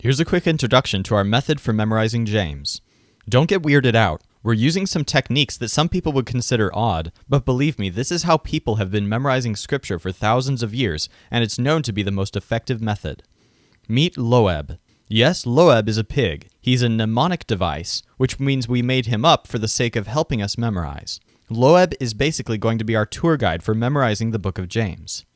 Here's a quick introduction to our method for memorizing James. Don't get weirded out. We're using some techniques that some people would consider odd, but believe me, this is how people have been memorizing scripture for thousands of years, and it's known to be the most effective method. Meet Loeb. Yes, Loeb is a pig. He's a mnemonic device, which means we made him up for the sake of helping us memorize. Loeb is basically going to be our tour guide for memorizing the book of James.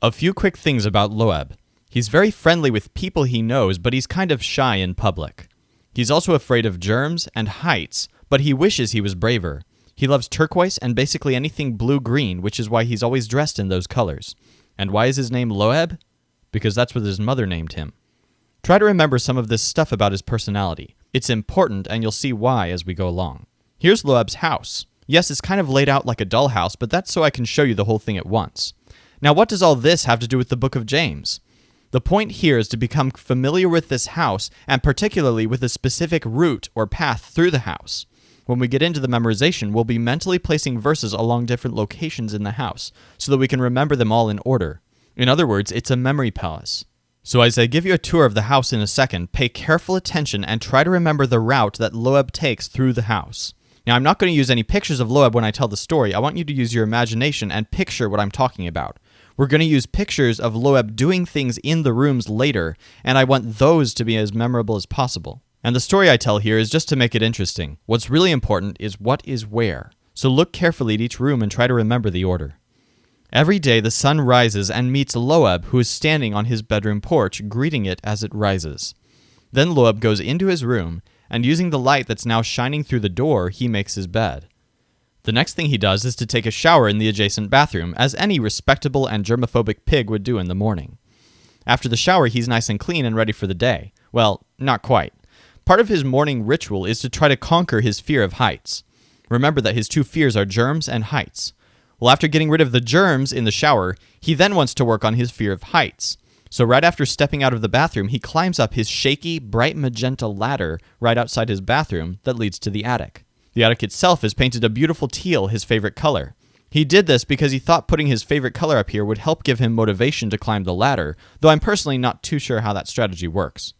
A few quick things about Loeb. He's very friendly with people he knows, but he's kind of shy in public. He's also afraid of germs and heights, but he wishes he was braver. He loves turquoise and basically anything blue-green, which is why he's always dressed in those colors. And why is his name Loeb? Because that's what his mother named him. Try to remember some of this stuff about his personality. It's important, and you'll see why as we go along. Here's Loeb's house. Yes, it's kind of laid out like a dollhouse, but that's so I can show you the whole thing at once. Now, what does all this have to do with the book of James? The point here is to become familiar with this house, and particularly with a specific route or path through the house. When we get into the memorization, we'll be mentally placing verses along different locations in the house, so that we can remember them all in order. In other words, it's a memory palace. So as I give you a tour of the house in a second, pay careful attention and try to remember the route that Loeb takes through the house. Now, I'm not going to use any pictures of Loeb when I tell the story. I want you to use your imagination and picture what I'm talking about. We're going to use pictures of Loeb doing things in the rooms later, and I want those to be as memorable as possible. And the story I tell here is just to make it interesting. What's really important is what is where. So look carefully at each room and try to remember the order. Every day the sun rises and meets Loeb, who is standing on his bedroom porch, greeting it as it rises. Then Loeb goes into his room, and using the light that's now shining through the door, he makes his bed. The next thing he does is to take a shower in the adjacent bathroom, as any respectable and germophobic pig would do in the morning. After the shower, he's nice and clean and ready for the day. Well, not quite. Part of his morning ritual is to try to conquer his fear of heights. Remember that his two fears are germs and heights. Well, after getting rid of the germs in the shower, he then wants to work on his fear of heights. So right after stepping out of the bathroom, he climbs up his shaky, bright magenta ladder right outside his bathroom that leads to the attic. The attic itself is painted a beautiful teal, his favorite color. He did this because he thought putting his favorite color up here would help give him motivation to climb the ladder, though I'm personally not too sure how that strategy works.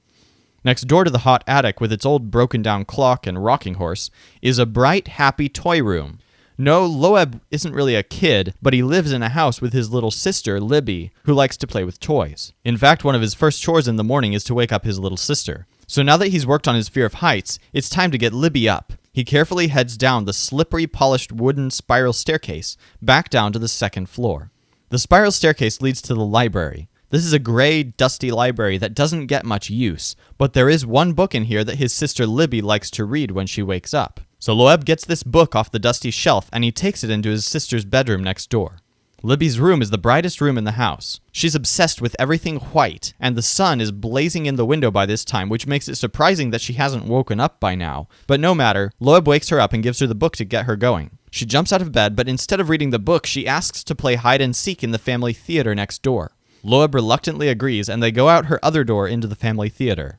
Next door to the hot attic with its old broken-down clock and rocking horse is a bright, happy toy room. No, Loeb isn't really a kid, but he lives in a house with his little sister, Libby, who likes to play with toys. In fact, one of his first chores in the morning is to wake up his little sister. So now that he's worked on his fear of heights, it's time to get Libby up. He carefully heads down the slippery, polished wooden spiral staircase back down to the second floor. The spiral staircase leads to the library. This is a gray, dusty library that doesn't get much use, but there is one book in here that his sister Libby likes to read when she wakes up. So Loeb gets this book off the dusty shelf and he takes it into his sister's bedroom next door. Libby's room is the brightest room in the house. She's obsessed with everything white, and the sun is blazing in the window by this time, which makes it surprising that she hasn't woken up by now. But no matter, Loeb wakes her up and gives her the book to get her going. She jumps out of bed, but instead of reading the book, she asks to play hide and seek in the family theater next door. Loeb reluctantly agrees, and they go out her other door into the family theater.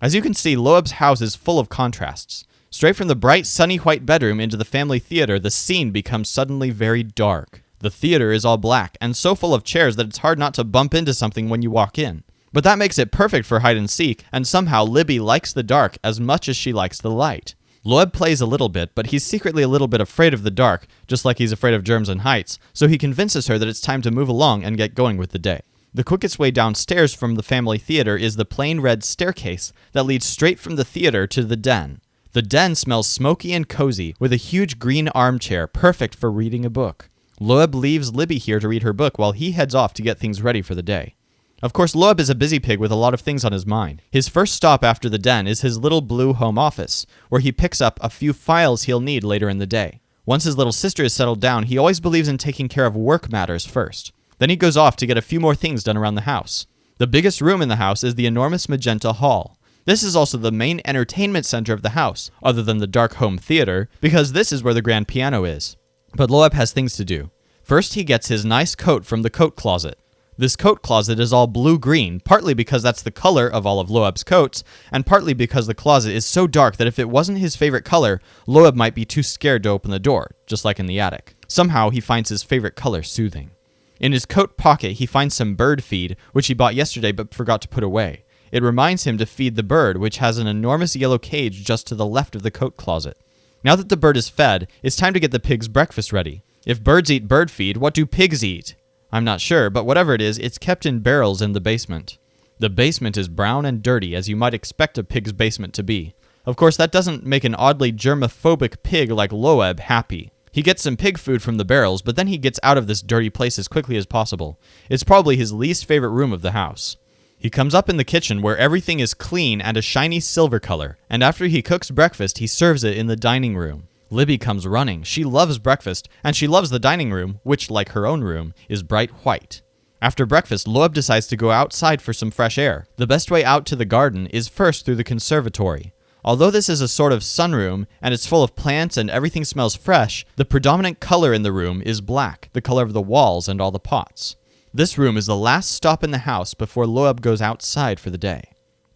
As you can see, Loeb's house is full of contrasts. Straight from the bright, sunny white bedroom into the family theater, the scene becomes suddenly very dark. The theater is all black, and so full of chairs that it's hard not to bump into something when you walk in. But that makes it perfect for hide and seek, and somehow Libby likes the dark as much as she likes the light. Loeb plays a little bit, but he's secretly a little bit afraid of the dark, just like he's afraid of germs and heights, so he convinces her that it's time to move along and get going with the day. The quickest way downstairs from the family theater is the plain red staircase that leads straight from the theater to the den. The den smells smoky and cozy, with a huge green armchair, perfect for reading a book. Loeb leaves Libby here to read her book while he heads off to get things ready for the day. Of course, Loeb is a busy pig with a lot of things on his mind. His first stop after the den is his little blue home office, where he picks up a few files he'll need later in the day. Once his little sister is settled down, he always believes in taking care of work matters first. Then he goes off to get a few more things done around the house. The biggest room in the house is the enormous magenta hall. This is also the main entertainment center of the house, other than the dark home theater, because this is where the grand piano is. But Loeb has things to do. First, he gets his nice coat from the coat closet. This coat closet is all blue-green, partly because that's the color of all of Loeb's coats, and partly because the closet is so dark that if it wasn't his favorite color, Loeb might be too scared to open the door, just like in the attic. Somehow, he finds his favorite color soothing. In his coat pocket, he finds some bird feed, which he bought yesterday but forgot to put away. It reminds him to feed the bird, which has an enormous yellow cage just to the left of the coat closet. Now that the bird is fed, it's time to get the pig's breakfast ready. If birds eat bird feed, what do pigs eat? I'm not sure, but whatever it is, it's kept in barrels in the basement. The basement is brown and dirty, as you might expect a pig's basement to be. Of course, that doesn't make an oddly germophobic pig like Loeb happy. He gets some pig food from the barrels, but then he gets out of this dirty place as quickly as possible. It's probably his least favorite room of the house. He comes up in the kitchen where everything is clean and a shiny silver color, and after he cooks breakfast, he serves it in the dining room. Libby comes running. She loves breakfast, and she loves the dining room, which, like her own room, is bright white. After breakfast, Loeb decides to go outside for some fresh air. The best way out to the garden is first through the conservatory. Although this is a sort of sunroom, and it's full of plants and everything smells fresh, the predominant color in the room is black, the color of the walls and all the pots. This room is the last stop in the house before Loeb goes outside for the day.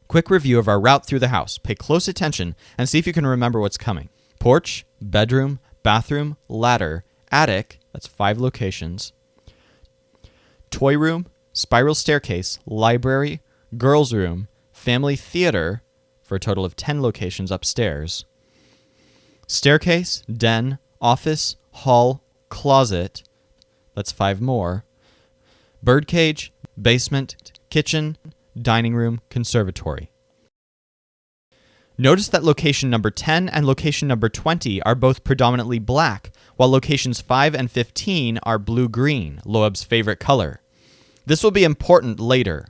Quick review of our route through the house. Pay close attention and see if you can remember what's coming. Porch, bedroom, bathroom, ladder, attic, that's 5 locations, toy room, spiral staircase, library, girls' room, family theater, for a total of 10 locations upstairs, staircase, den, office, hall, closet, that's 5 more, birdcage, basement, kitchen, dining room, conservatory. Notice that location number 10 and location number 20 are both predominantly black, while locations 5 and 15 are blue-green, Loeb's favorite color. This will be important later.